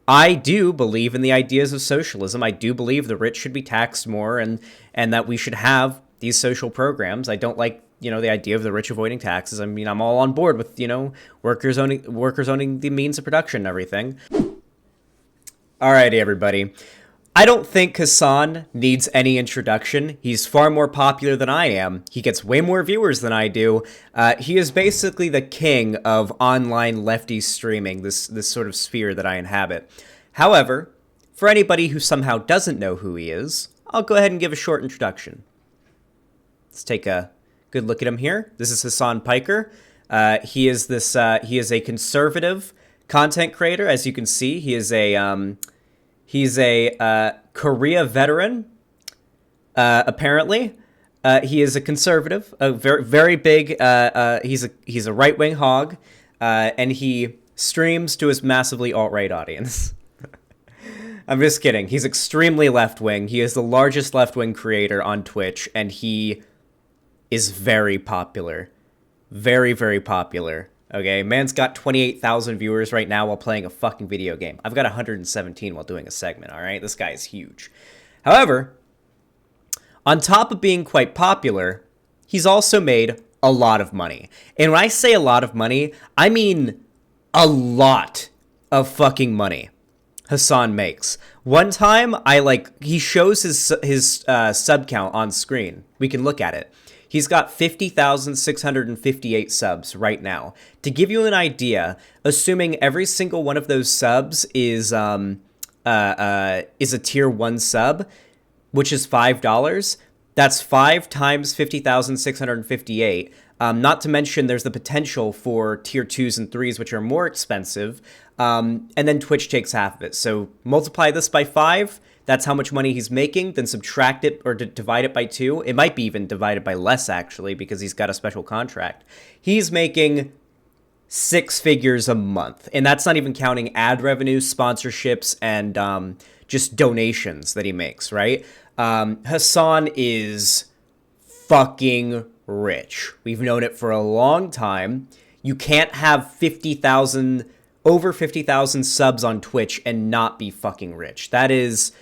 I do believe in the ideas of socialism. I do believe the rich should be taxed more, and that we should have these social programs. I don't like, the idea of the rich avoiding taxes. I mean, I'm all on board with, workers owning the means of production and everything. Alrighty, everybody. I don't think Hasan needs any introduction. He's far more popular than I am. He gets way more viewers than I do. He is basically the king of online lefty streaming, this sort of sphere that I inhabit. However, for anybody who somehow doesn't know who he is, I'll go ahead and give a short introduction. Let's take a good look at him here. This is Hasan Piker. He is a conservative content creator. As you can see, he's a Korea veteran, apparently. He is a conservative, a very, very big, he's a right-wing hog, and he streams to his massively alt-right audience. I'm just kidding. He's extremely left-wing. He is the largest left-wing creator on Twitch, and he is very popular. Very, very popular. Okay, man's got 28,000 viewers right now while playing a fucking video game. I've got 117 while doing a segment, all right? This guy is huge. However, on top of being quite popular, he's also made a lot of money. And when I say a lot of money, I mean a lot of fucking money Hasan makes. One time, he shows his sub count on screen. We can look at it. He's got 50,658 subs right now. To give you an idea, assuming every single one of those subs is a tier 1 sub, which is $5, that's 5 times 50,658. Not to mention there's the potential for tier 2s and 3s, which are more expensive. And then Twitch takes half of it. So multiply this by 5. That's how much money he's making, then subtract it or divide it by 2. It might be even divided by less, actually, because he's got a special contract. He's making 6 figures a month, and that's not even counting ad revenue, sponsorships, and just donations that he makes, right? Hasan is fucking rich. We've known it for a long time. You can't have over 50,000 subs on Twitch and not be fucking rich. That is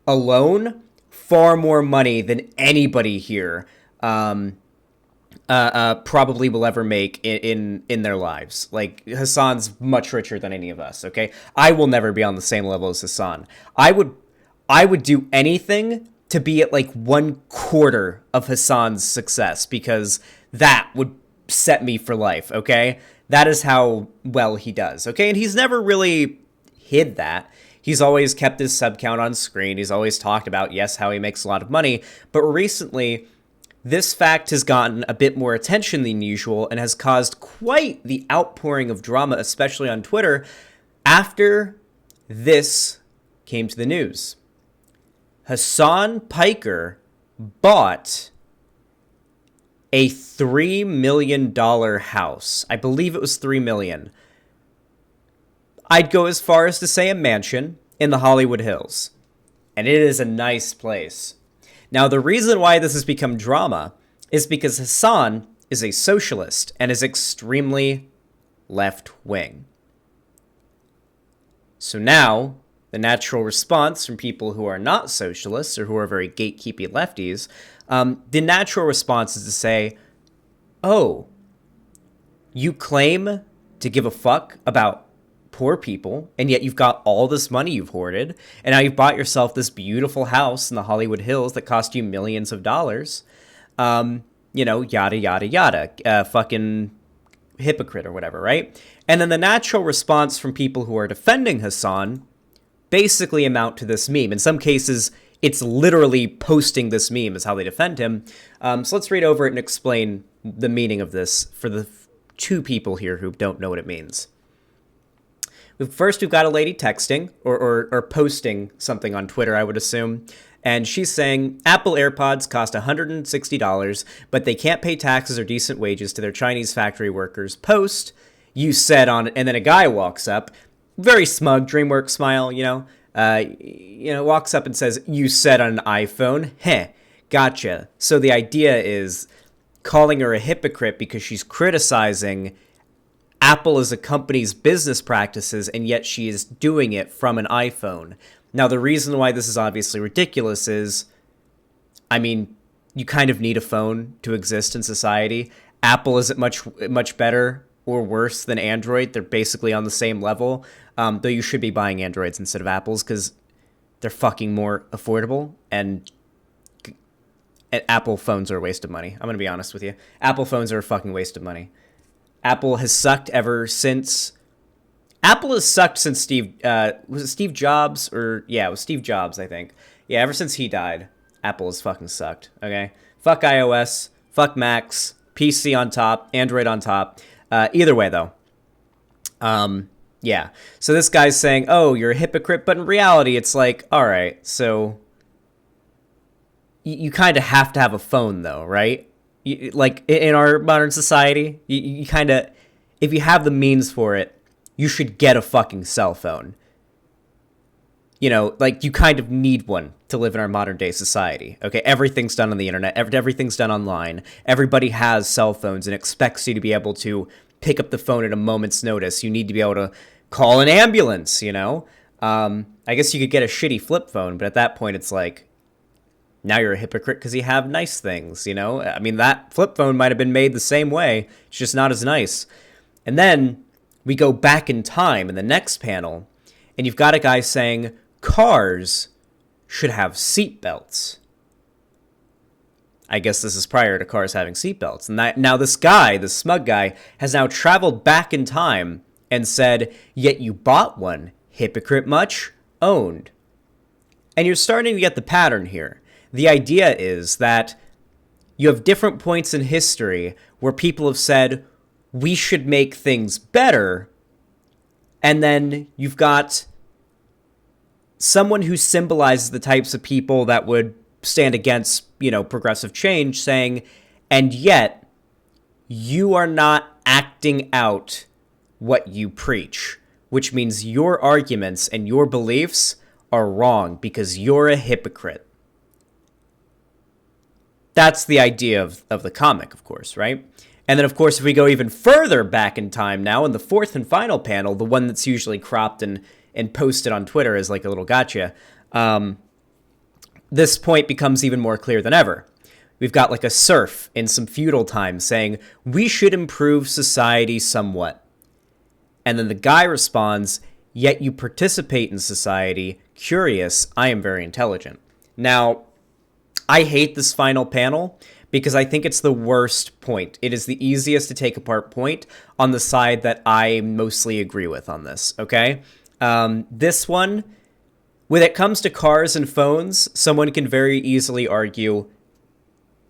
alone far more money than anybody here probably will ever make in their lives. Like, Hasan's much richer than any of us, okay? I will never be on the same level as Hasan. I would do anything to be at like 1/4 of Hasan's success, because that would set me for life, okay? That is how well he does, okay? And he's never really hid that. He's always kept his sub count on screen. He's always talked about, yes, how he makes a lot of money. But recently, this fact has gotten a bit more attention than usual and has caused quite the outpouring of drama, especially on Twitter, after this came to the news. Hasan Piker bought a $3 million house. I believe it was $3 million. I'd go as far as to say a mansion in the Hollywood Hills. And it is a nice place. Now, the reason why this has become drama is because Hasan is a socialist and is extremely left-wing. So now, the natural response from people who are not socialists or who are very gatekeepy lefties, the natural response is to say, oh, you claim to give a fuck about poor people, and yet you've got all this money you've hoarded, and now you've bought yourself this beautiful house in the Hollywood Hills that cost you millions of dollars. Yada, yada, yada. Fucking hypocrite or whatever, right? And then the natural response from people who are defending Hasan basically amount to this meme. In some cases, it's literally posting this meme is how they defend him. So let's read over it and explain the meaning of this for the 2 people here who don't know what it means. First, we've got a lady texting or posting something on Twitter, I would assume. And she's saying, Apple AirPods cost $160, but they can't pay taxes or decent wages to their Chinese factory workers. Post, you said on, and then a guy walks up, very smug, DreamWorks smile, walks up and says, you said on an iPhone. Heh, gotcha. So the idea is calling her a hypocrite because she's criticizing Apple as a company's business practices, and yet she is doing it from an iPhone. Now, the reason why this is obviously ridiculous is, I mean, you kind of need a phone to exist in society. Apple isn't much better or worse than Android. They're basically on the same level, though you should be buying Androids instead of Apples because they're fucking more affordable, and Apple phones are a waste of money. I'm going to be honest with you. Apple phones are a fucking waste of money. Apple has sucked ever since... Apple has sucked since Steve... was it Steve Jobs? Yeah, it was Steve Jobs, I think. Yeah, ever since he died, Apple has fucking sucked, okay? Fuck iOS, fuck Macs, PC on top, Android on top. Either way, though. Yeah. So this guy's saying, oh, you're a hypocrite, but in reality, it's like, all right, so... You kind of have to have a phone, though, right? Like, in our modern society, you kind of, if you have the means for it, you should get a fucking cell phone. You know, like, you kind of need one to live in our modern day society, okay? Everything's done on the internet. Everything's done online. Everybody has cell phones and expects you to be able to pick up the phone at a moment's notice. You need to be able to call an ambulance, you know? I guess you could get a shitty flip phone, but at that point, it's like, now you're a hypocrite because you have nice things, you know? I mean, that flip phone might have been made the same way. It's just not as nice. And then we go back in time in the next panel, and you've got a guy saying cars should have seatbelts. I guess this is prior to cars having seatbelts. And now this guy, this smug guy, has now traveled back in time and said, yet you bought one. Hypocrite much? Owned. And you're starting to get the pattern here. The idea is that you have different points in history where people have said, we should make things better. And then you've got someone who symbolizes the types of people that would stand against, you know, progressive change saying, and yet you are not acting out what you preach, which means your arguments and your beliefs are wrong because you're a hypocrite. That's the idea of the comic, of course, right? And then, of course, if we go even further back in time now, in the fourth and final panel, the one that's usually cropped and posted on Twitter as like a little gotcha, this point becomes even more clear than ever. We've got like a serf in some feudal times saying, we should improve society somewhat. And then the guy responds, yet you participate in society. Curious, I am very intelligent. Now, I hate this final panel because I think it's the worst point. It is the easiest to take apart point on the side that I mostly agree with on this, okay? This one, when it comes to cars and phones, someone can very easily argue,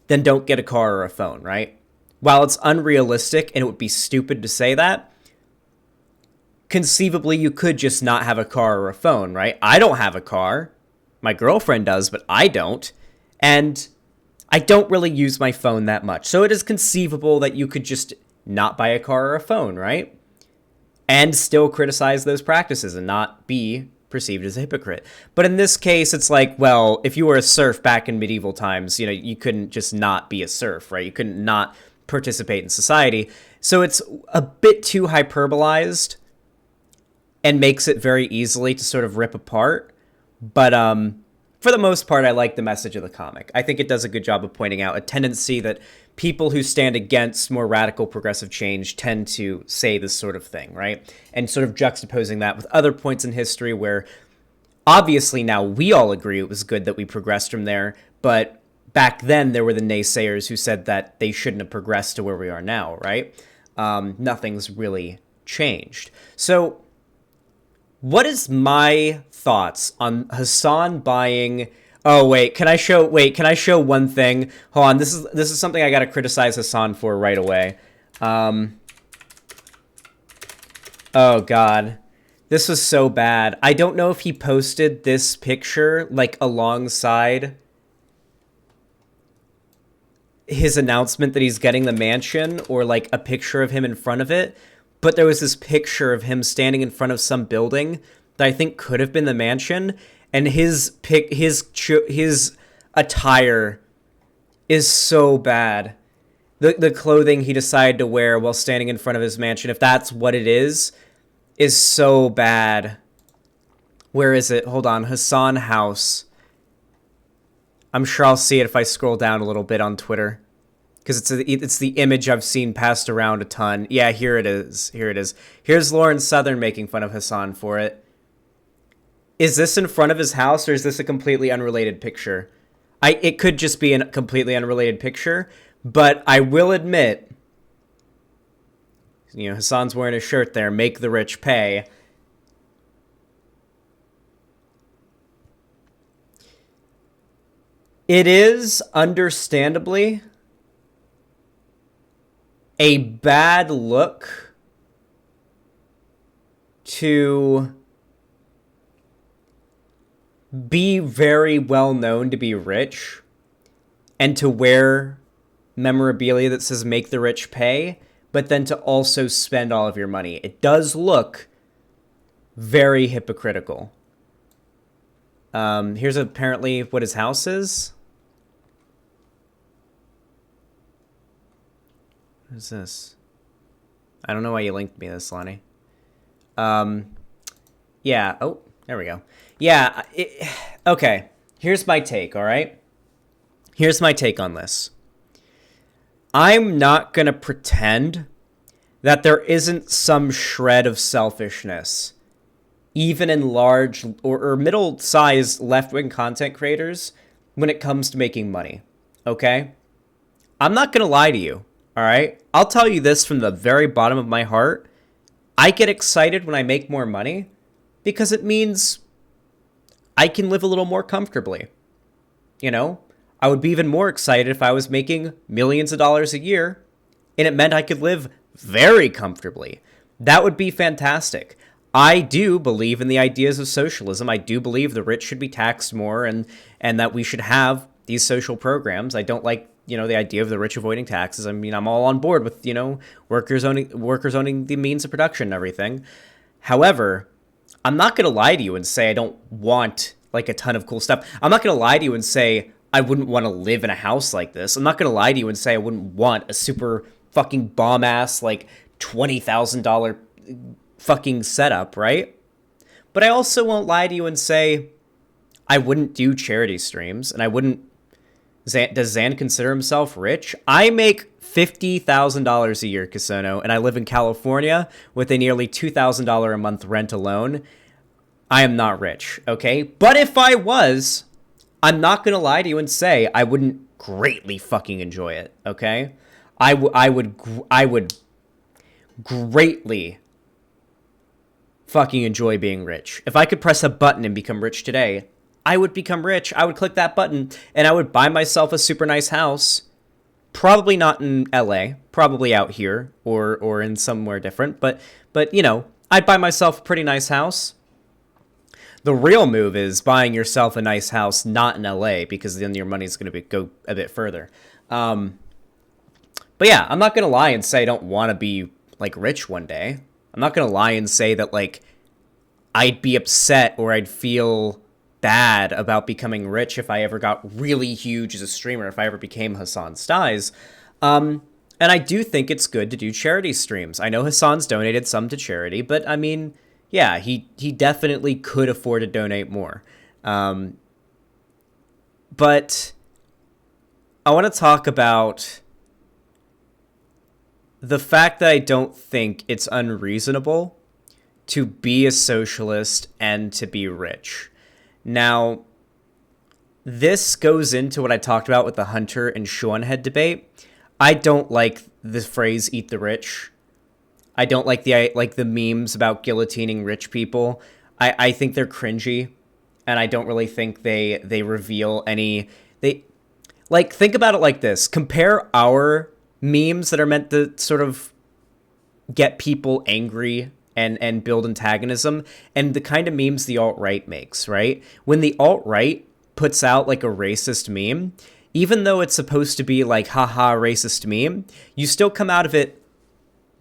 then don't get a car or a phone, right? While it's unrealistic and it would be stupid to say that, conceivably you could just not have a car or a phone, right? I don't have a car. My girlfriend does, but I don't. And I don't really use my phone that much. So it is conceivable that you could just not buy a car or a phone, right? And still criticize those practices and not be perceived as a hypocrite. But in this case, it's like, well, if you were a serf back in medieval times, you know, you couldn't just not be a serf, right? You couldn't not participate in society. So it's a bit too hyperbolized and makes it very easily to sort of rip apart. But for the most part, I like the message of the comic. I think it does a good job of pointing out a tendency that people who stand against more radical progressive change tend to say this sort of thing, right? And sort of juxtaposing that with other points in history where obviously now we all agree it was good that we progressed from there, but back then there were the naysayers who said that they shouldn't have progressed to where we are now, right? Nothing's really changed. So what is my thoughts on Hasan buying... Oh, can I show one thing? Hold on, this is something I gotta criticize Hasan for right away. Oh, God. This was so bad. I don't know if he posted this picture, like, alongside his announcement that he's getting the mansion, or, like, a picture of him in front of it. But there was this picture of him standing in front of some building that I think could have been the mansion, and his attire is so bad. the clothing he decided to wear while standing in front of his mansion, if that's what it is so bad. Where is it? Hold on. Hasan House. I'm sure I'll see it if I scroll down a little bit on Twitter. Because it's the image I've seen passed around a ton. Yeah, here it is. Here it is. Here's Lauren Southern making fun of Hasan for it. Is this in front of his house, or is this a completely unrelated picture? It could just be a completely unrelated picture, but I will admit, you know, Hasan's wearing a shirt there, make the rich pay. It is, understandably, a bad look to be very well known to be rich and to wear memorabilia that says make the rich pay, but then to also spend all of your money. It does look very hypocritical. Here's apparently what his house is. What is this? I don't know why you linked me this, Lonnie. Yeah. Oh, there we go. Yeah. Okay. Here's my take, all right? Here's my take on this. I'm not going to pretend that there isn't some shred of selfishness, even in large or middle-sized left-wing content creators, when it comes to making money, okay? I'm not going to lie to you, all right? I'll tell you this from the very bottom of my heart. I get excited when I make more money because it means I can live a little more comfortably. You know, I would be even more excited if I was making millions of dollars a year and it meant I could live very comfortably. That would be fantastic. I do believe in the ideas of socialism. I do believe the rich should be taxed more and that we should have these social programs. I don't like, you know, the idea of the rich avoiding taxes. I mean, I'm all on board with, you know, workers owning the means of production and everything. However, I'm not going to lie to you and say I don't want like a ton of cool stuff. I'm not going to lie to you and say I wouldn't want to live in a house like this. I'm not going to lie to you and say I wouldn't want a super fucking bomb ass like $20,000 fucking setup, right? But I also won't lie to you and say I wouldn't do charity streams and I wouldn't. Does Zan consider himself rich? I make $50,000 a year, Casono, and I live in California with a nearly $2,000 a month rent alone. I am not rich, okay? But if I was, I'm not going to lie to you and say I wouldn't greatly fucking enjoy it, okay? I would greatly fucking enjoy being rich. If I could press a button and become rich today, I would become rich. I would click that button and I would buy myself a super nice house. Probably not in LA, probably out here or in somewhere different, but you know, I'd buy myself a pretty nice house. The real move is buying yourself a nice house not in LA, because then your money's going to go a bit further. But yeah, I'm not going to lie and say I don't want to be like rich one day. I'm not going to lie and say that like I'd be upset or I'd feel bad about becoming rich if I ever got really huge as a streamer, if I ever became HasanAbi's. And I do think it's good to do charity streams. I know Hasan's donated some to charity, but I mean, yeah, he definitely could afford to donate more. But I want to talk about the fact that I don't think it's unreasonable to be a socialist and to be rich. Now, this goes into what I talked about with the Hunter and Seanhead debate. I don't like the phrase "eat the rich." I don't like the memes about guillotining rich people. I think they're cringy, and I don't really think they reveal any. Think about it like this: compare our memes that are meant to sort of get people angry and build antagonism, and the kind of memes the alt-right makes, right? When the alt-right puts out like a racist meme, even though it's supposed to be like, haha, racist meme, you still come out of it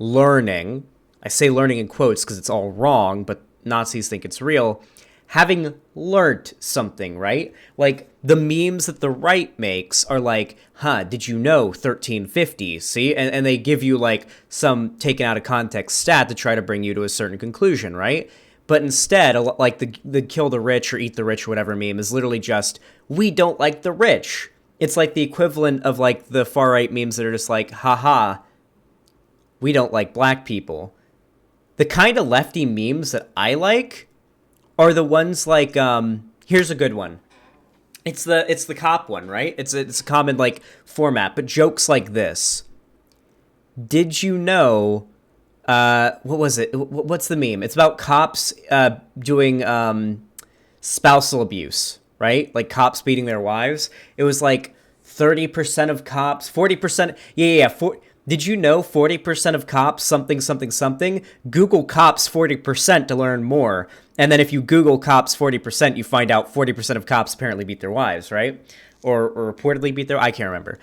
learning. I say learning in quotes because it's all wrong, but Nazis think it's real. having learned something, right? Like, the memes that the right makes are like, did you know 1350? See? And they give you, like, some taken out of context stat to try to bring you to a certain conclusion, right? But instead, like, the kill the rich or eat the rich or whatever meme is literally just, we don't like the rich. It's like the equivalent of, like, the far-right memes that are just like, haha, we don't like black people. The kind of lefty memes that I like are the ones like, here's a good one. It's the cop one, right? It's a common, like, format, but jokes like this. Did you know, what was it? What's the meme? It's about cops doing spousal abuse, right? Like, cops beating their wives. It was like 30% of cops, 40%. Did you know 40% of cops something, something, something? Google cops 40% to learn more. And then if you Google cops 40%, you find out 40% of cops apparently beat their wives, right? Or reportedly beat their... I can't remember.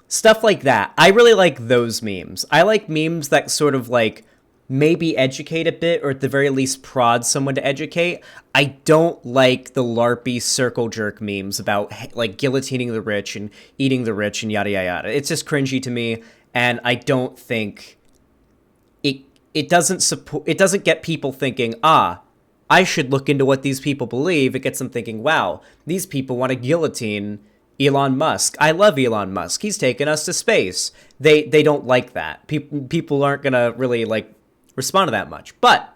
Stuff like that. I really like those memes. I like memes that sort of, like, maybe educate a bit, or at the very least prod someone to educate. I don't like the LARPy circle jerk memes about, like, guillotining the rich and eating the rich and yada yada yada. It's just cringy to me, and I don't think it doesn't get people thinking, I should look into what these people believe. It gets them thinking, wow, these people want to guillotine Elon Musk. I love Elon Musk. He's taken us to space. They don't like that. People aren't gonna really, like, respond to that much. But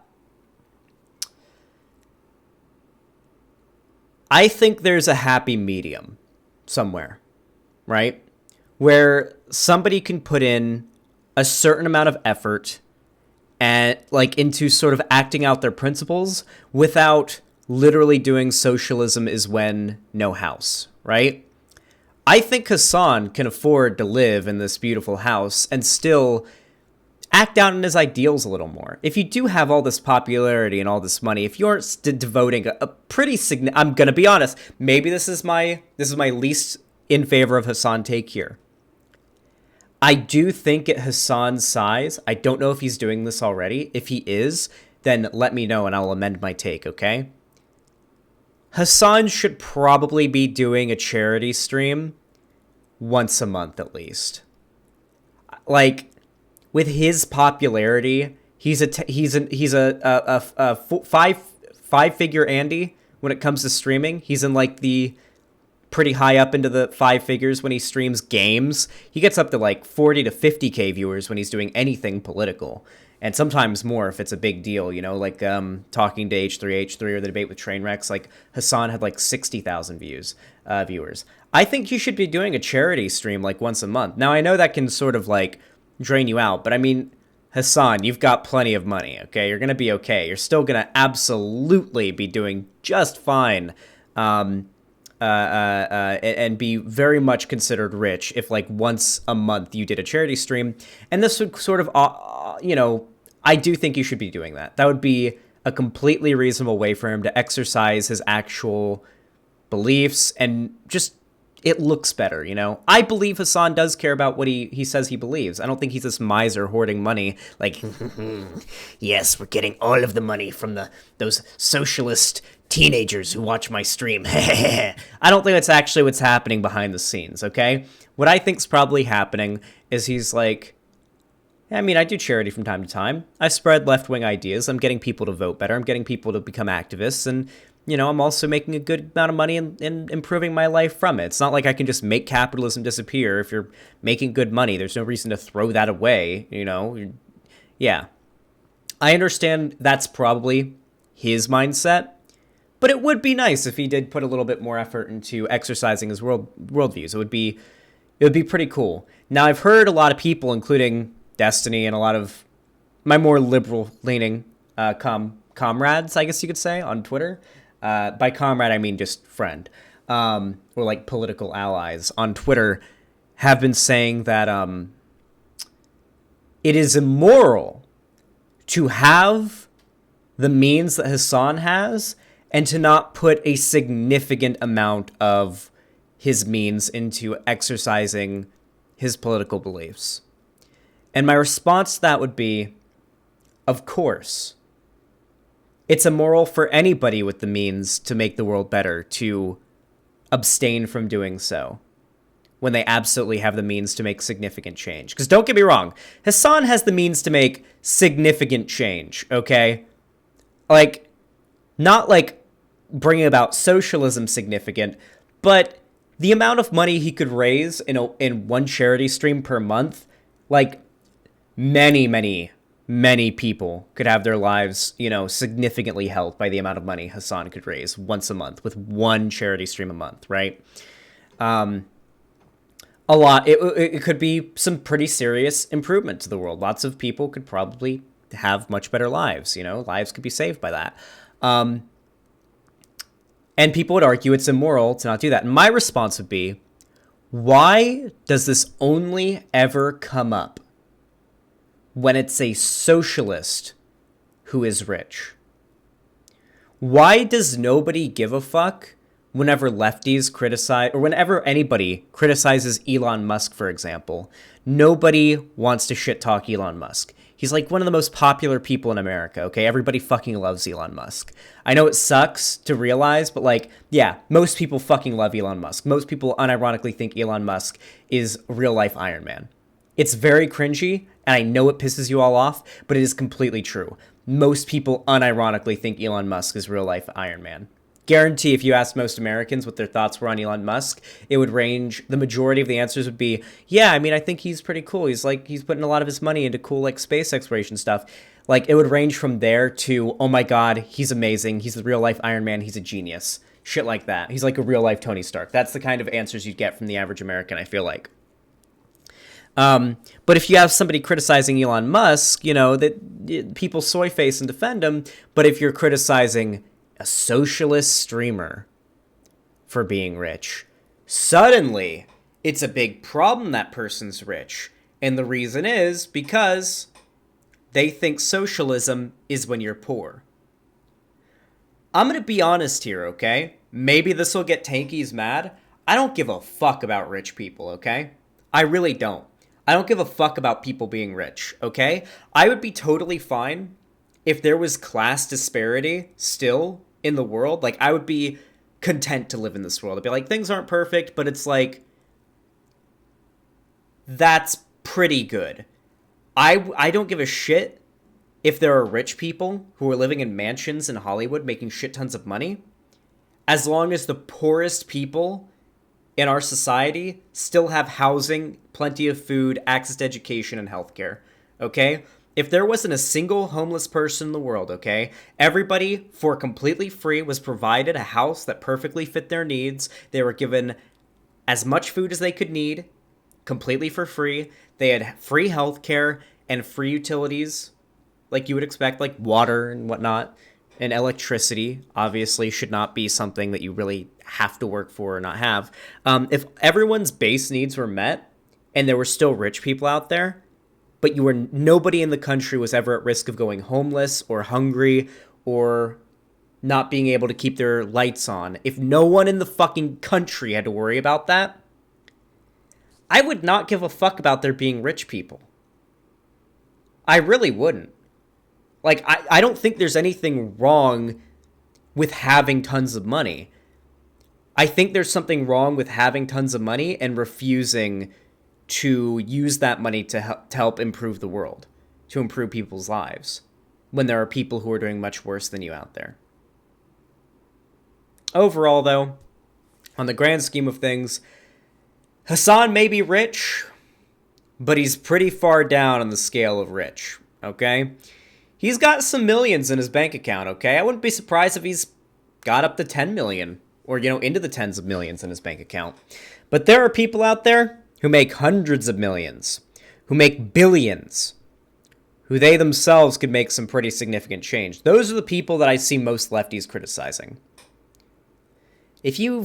I think there's a happy medium somewhere, right? Where somebody can put in a certain amount of effort and, like, into sort of acting out their principles without literally doing socialism is when, no house, right? I think Hasan can afford to live in this beautiful house and still act out in his ideals a little more. If you do have all this popularity and all this money, if you're devoting a pretty significant... I'm going to be honest, maybe this is my least in favor of Hasan take here. I do think at Hasan's size, I don't know if he's doing this already. If he is, then let me know and I'll amend my take, okay? Hasan should probably be doing a charity stream once a month at least. Like, with his popularity, he's a five-figure Andy when it comes to streaming. He's in, like, the pretty high up into the 5 figures when he streams games. He gets up to, like, 40 to 50k viewers when he's doing anything political, and sometimes more if it's a big deal, you know, like talking to H3 or the debate with Trainwrecks. Like, Hasan had like 60,000 viewers. I think you should be doing a charity stream like once a month. Now, I know that can sort of, like, drain you out, but I mean, Hasan, you've got plenty of money, okay? You're gonna be okay. You're still gonna absolutely be doing just fine, and be very much considered rich if, like, once a month you did a charity stream. And this would sort of, you know, I do think you should be doing that. That would be a completely reasonable way for him to exercise his actual beliefs, and just, it looks better, you know? I believe Hasan does care about what he says he believes. I don't think he's this miser hoarding money, like, yes, we're getting all of the money from those socialist teenagers who watch my stream. I don't think that's actually what's happening behind the scenes, okay? What I think's probably happening is he's like, I mean, I do charity from time to time. I spread left-wing ideas. I'm getting people to vote better. I'm getting people to become activists. And, you know, I'm also making a good amount of money and improving my life from it. It's not like I can just make capitalism disappear. If you're making good money, there's no reason to throw that away, you know? Yeah. I understand that's probably his mindset, but it would be nice if he did put a little bit more effort into exercising his worldviews. It would be pretty cool. Now, I've heard a lot of people, including Destiny and a lot of my more liberal-leaning comrades, I guess you could say, on Twitter. By comrade, I mean just friend, or, like, political allies on Twitter, have been saying that it is immoral to have the means that Hasan has and to not put a significant amount of his means into exercising his political beliefs. And my response to that would be, of course. It's immoral for anybody with the means to make the world better to abstain from doing so when they absolutely have the means to make significant change. Because don't get me wrong, Hasan has the means to make significant change, okay? Like, not like bringing about socialism significant, but the amount of money he could raise in one charity stream per month, like, many people could have their lives, significantly helped by the amount of money Hasan could raise once a month with one charity stream a month, right? A lot. It could be some pretty serious improvement to the world. Lots of people could probably have much better lives. Lives could be saved by that. And people would argue it's immoral to not do that. And my response would be, why does this only ever come up when it's a socialist who is rich? Why does nobody give a fuck whenever lefties criticize, or whenever anybody criticizes Elon Musk, for example? Nobody wants to shit talk Elon Musk. He's like one of the most popular people in America, okay? Everybody fucking loves Elon Musk. I know it sucks to realize, but yeah, most people fucking love Elon Musk. Most people unironically think Elon Musk is real life Iron Man. It's very cringy, and I know it pisses you all off, but it is completely true. Most people unironically think Elon Musk is real life Iron Man. Guarantee if you asked most Americans what their thoughts were on Elon Musk, it would range, the majority of the answers would be, yeah, I think he's pretty cool. He's putting a lot of his money into cool space exploration stuff. It would range from there to, oh my god, he's amazing. He's the real life Iron Man. He's a genius. Shit like that. He's like a real life Tony Stark. That's the kind of answers you'd get from the average American, I feel like. But if you have somebody criticizing Elon Musk, that people soy face and defend him. But if you're criticizing a socialist streamer for being rich, suddenly it's a big problem that person's rich. And the reason is because they think socialism is when you're poor. I'm going to be honest here, okay? Maybe this will get Tankies mad. I don't give a fuck about rich people, okay? I really don't. I don't give a fuck about people being rich, okay? I would be totally fine if there was class disparity still in the world. I would be content to live in this world. I'd be like, things aren't perfect, but it's that's pretty good. I don't give a shit if there are rich people who are living in mansions in Hollywood making shit tons of money, as long as the poorest people in our society still have housing, plenty of food, access to education, and healthcare, okay? If there wasn't a single homeless person in the world, okay, everybody for completely free was provided a house that perfectly fit their needs. They were given as much food as they could need, completely for free. They had free healthcare and free utilities, like you would expect, like water and whatnot. And electricity, obviously, should not be something that you really have to work for or not have. If everyone's base needs were met and there were still rich people out there, but nobody in the country was ever at risk of going homeless or hungry or not being able to keep their lights on, if no one in the fucking country had to worry about that, I would not give a fuck about there being rich people. I really wouldn't. I don't think there's anything wrong with having tons of money. I think there's something wrong with having tons of money and refusing to use that money to help improve the world, to improve people's lives, when there are people who are doing much worse than you out there. Overall, though, on the grand scheme of things, Hasan may be rich, but he's pretty far down on the scale of rich, okay? He's got some millions in his bank account, okay? I wouldn't be surprised if he's got up to 10 million or, into the tens of millions in his bank account. But there are people out there who make hundreds of millions, who make billions, who they themselves could make some pretty significant change. Those are the people that I see most lefties criticizing. If you're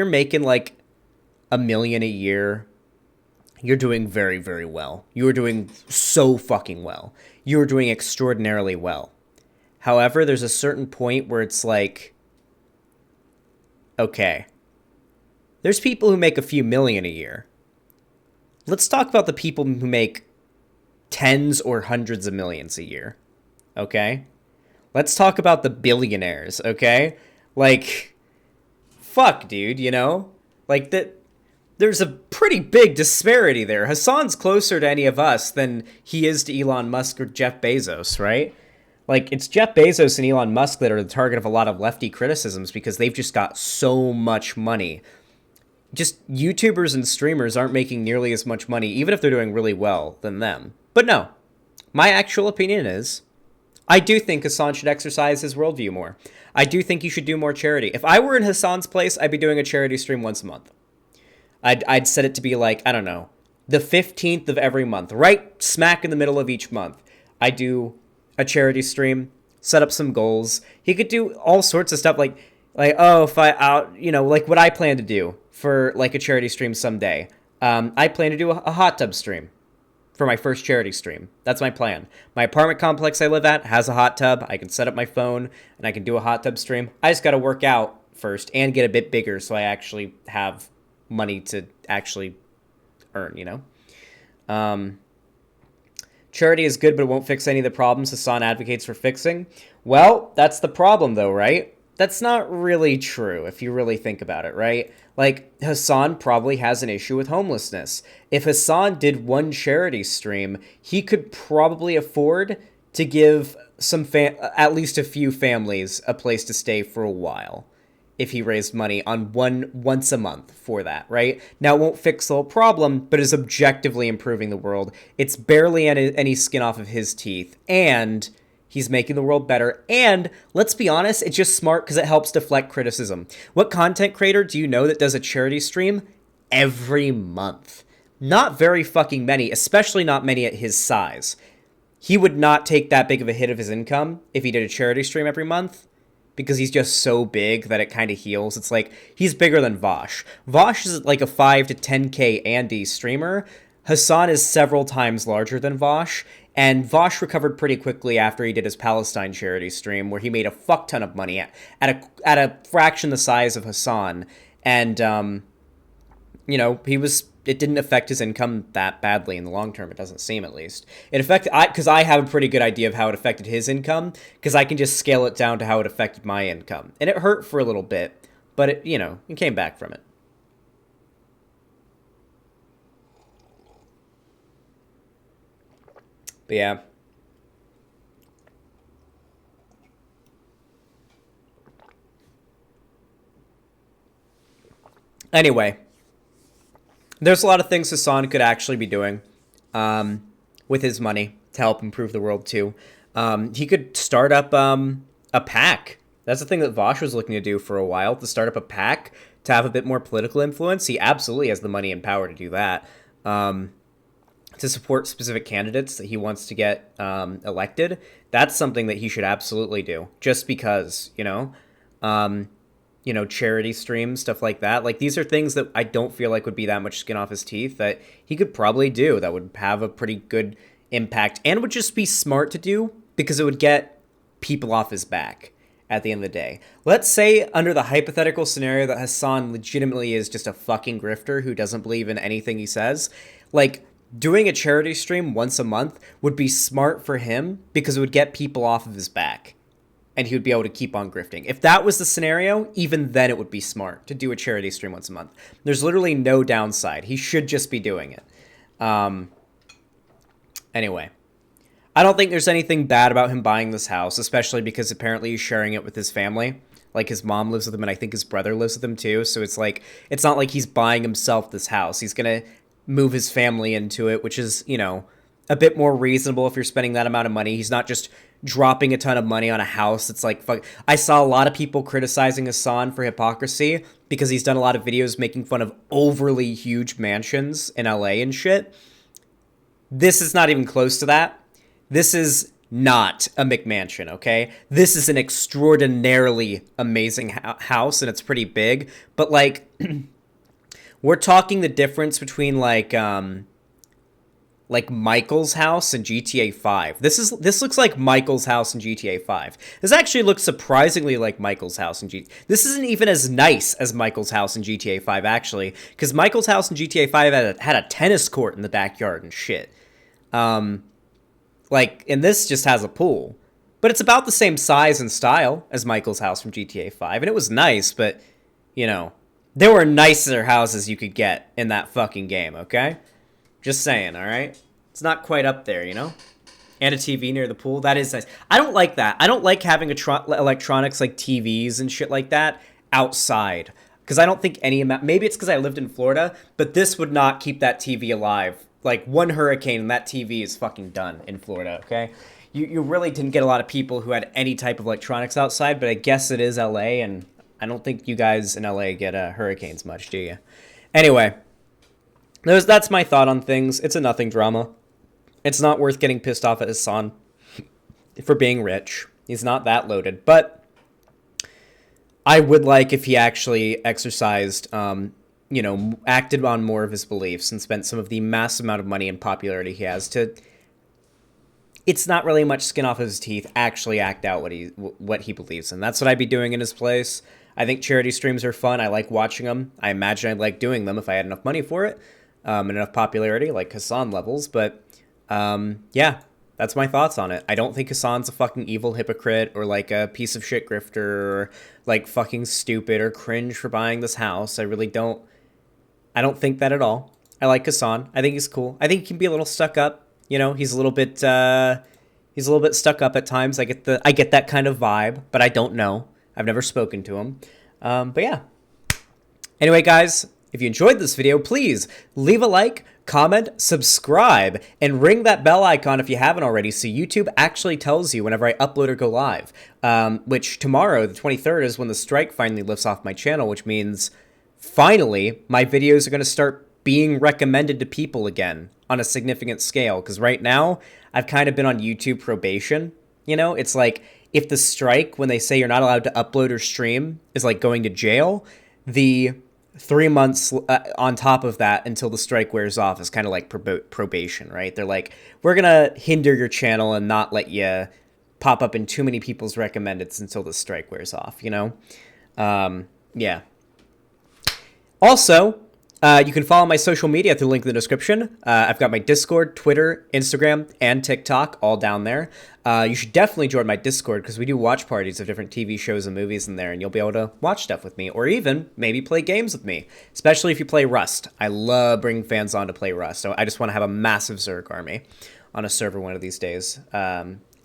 making like $1 million a year, you're doing very, very well. You are doing so fucking well. You are doing extraordinarily well. However, there's a certain point where it's like, okay, there's people who make a few million a year. Let's talk about the people who make tens or hundreds of millions a year, okay? Let's talk about the billionaires, okay? Like, fuck, dude, you know? Like, that. There's a pretty big disparity there. Hasan's closer to any of us than he is to Elon Musk or Jeff Bezos, right? Like, it's Jeff Bezos and Elon Musk that are the target of a lot of lefty criticisms because they've just got so much money. Just YouTubers and streamers aren't making nearly as much money, even if they're doing really well, than them. But no, my actual opinion is, I do think Hasan should exercise his worldview more. I do think he should do more charity. If I were in Hasan's place, I'd be doing a charity stream once a month. I'd set it to be like, I don't know, the 15th of every month, right smack in the middle of each month. I do a charity stream, set up some goals. He could do all sorts of stuff like oh, if I out, you know, like what I plan to do for like a charity stream someday. I plan to do a hot tub stream for my first charity stream. That's my plan. My apartment complex I live at has a hot tub. I can set up my phone and I can do a hot tub stream. I just got to work out first and get a bit bigger so I actually have money to actually earn, you know? Charity is good, but it won't fix any of the problems Hasan advocates for fixing. Well, that's the problem, though, right? That's not really true, if you really think about it, right? Like, Hasan probably has an issue with homelessness. If Hasan did one charity stream, he could probably afford to give at least a few families a place to stay for a while. If he raised money on once a month for that, right? Now, it won't fix the whole problem, but is objectively improving the world. It's barely any skin off of his teeth, and he's making the world better. And let's be honest, it's just smart because it helps deflect criticism. What content creator do you know that does a charity stream every month? Not very fucking many, especially not many at his size. He would not take that big of a hit of his income if he did a charity stream every month, because he's just so big that it kind of heals. It's like, he's bigger than Vosh. Vosh is like a 5 to 10K Andy streamer. Hasan is several times larger than Vosh, and Vosh recovered pretty quickly after he did his Palestine charity stream, where he made a fuck ton of money at a fraction the size of Hasan. And, you know, it didn't affect his income that badly in the long term. It doesn't seem, at least. It affected, because I have a pretty good idea of how it affected his income, because I can just scale it down to how it affected my income. And it hurt for a little bit, but it, you know, it came back from it. But yeah. Anyway. There's a lot of things Hasan could actually be doing with his money to help improve the world, too. He could start up a PAC. That's the thing that Vosh was looking to do for a while, to start up a PAC to have a bit more political influence. He absolutely has the money and power to do that. To support specific candidates that he wants to get elected. That's something that he should absolutely do, just because, you know, charity streams, stuff like that. Like, these are things that I don't feel like would be that much skin off his teeth that he could probably do that would have a pretty good impact and would just be smart to do because it would get people off his back at the end of the day. Let's say, under the hypothetical scenario that Hasan legitimately is just a fucking grifter who doesn't believe in anything he says, like, doing a charity stream once a month would be smart for him because it would get people off of his back. And he would be able to keep on grifting. If that was the scenario, even then it would be smart to do a charity stream once a month. There's literally no downside. He should just be doing it. Anyway. I don't think there's anything bad about him buying this house, especially because apparently he's sharing it with his family. Like, his mom lives with him, and I think his brother lives with him too. So it's like, it's not like he's buying himself this house. He's going to move his family into it, which is, you know, a bit more reasonable if you're spending that amount of money. He's not just dropping a ton of money on a house. It's like, fuck. I saw a lot of people criticizing Hasan for hypocrisy because he's done a lot of videos making fun of overly huge mansions in LA and shit. This is not even close to that. This is not a McMansion, okay? This is an extraordinarily amazing house, and it's pretty big. But, like, we're talking the difference between, like Michael's house in GTA 5. This looks like Michael's house in GTA 5. This actually looks surprisingly like Michael's house in GTA. This isn't even as nice as Michael's house in GTA 5, actually, because Michael's house in GTA 5 had a tennis court in the backyard and shit. And this just has a pool. But it's about the same size and style as Michael's house from GTA 5, and it was nice, but, you know, there were nicer houses you could get in that fucking game, okay? Just saying, all right? It's not quite up there, you know? And a TV near the pool, that is nice. I don't like that. I don't like having electronics like TVs and shit like that outside. Because I don't think any amount... Maybe it's because I lived in Florida, but this would not keep that TV alive. Like, one hurricane and that TV is fucking done in Florida, okay? You really didn't get a lot of people who had any type of electronics outside, but I guess it is LA, and I don't think you guys in LA get hurricanes much, do you? Anyway, that's my thought on things. It's a nothing drama. It's not worth getting pissed off at Hasan for being rich. He's not that loaded, but I would like if he actually exercised, you know, acted on more of his beliefs and spent some of the massive amount of money and popularity he has to... It's not really much skin off his teeth, actually act out what he believes in. That's what I'd be doing in his place. I think charity streams are fun. I like watching them. I imagine I'd like doing them if I had enough money for it, and enough popularity, like Hasan levels. But, yeah, that's my thoughts on it. I don't think Hasan's a fucking evil hypocrite or like a piece of shit grifter or like fucking stupid or cringe for buying this house. I really don't. I don't think that at all. I like Hasan. I think he's cool. I think he can be a little stuck up. You know, he's a little bit stuck up at times. I get that kind of vibe, but I don't know. I've never spoken to him. But yeah. Anyway, guys, if you enjoyed this video, please leave a like, comment, subscribe, and ring that bell icon if you haven't already, so YouTube actually tells you whenever I upload or go live. Which tomorrow, the 23rd, is when the strike finally lifts off my channel, which means finally my videos are going to start being recommended to people again on a significant scale, because right now I've kind of been on YouTube probation. You know, it's like if the strike, when they say you're not allowed to upload or stream, is like going to jail, the 3 months on top of that until the strike wears off is kind of like probation, right? They're like, we're gonna hinder your channel and not let you pop up in too many people's recommendeds until the strike wears off, you know? Yeah. Also, you can follow my social media through the link in the description. I've got my Discord, Twitter, Instagram, and TikTok all down there. You should definitely join my Discord because we do watch parties of different TV shows and movies in there, and you'll be able to watch stuff with me or even maybe play games with me, especially if you play Rust. I love bringing fans on to play Rust, so I just want to have a massive Zerg army on a server one of these days.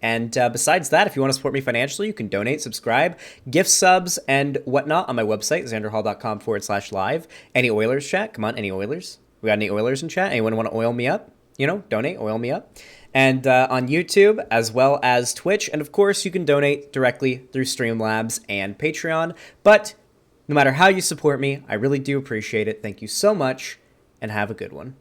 And besides that, if you want to support me financially, you can donate, subscribe, gift subs, and whatnot on my website, xanderhall.com/live. Any Oilers chat? Come on, any Oilers? We got any Oilers in chat? Anyone want to oil me up? You know, donate, oil me up. And on YouTube, as well as Twitch. And of course, you can donate directly through Streamlabs and Patreon. But no matter how you support me, I really do appreciate it. Thank you so much, and have a good one.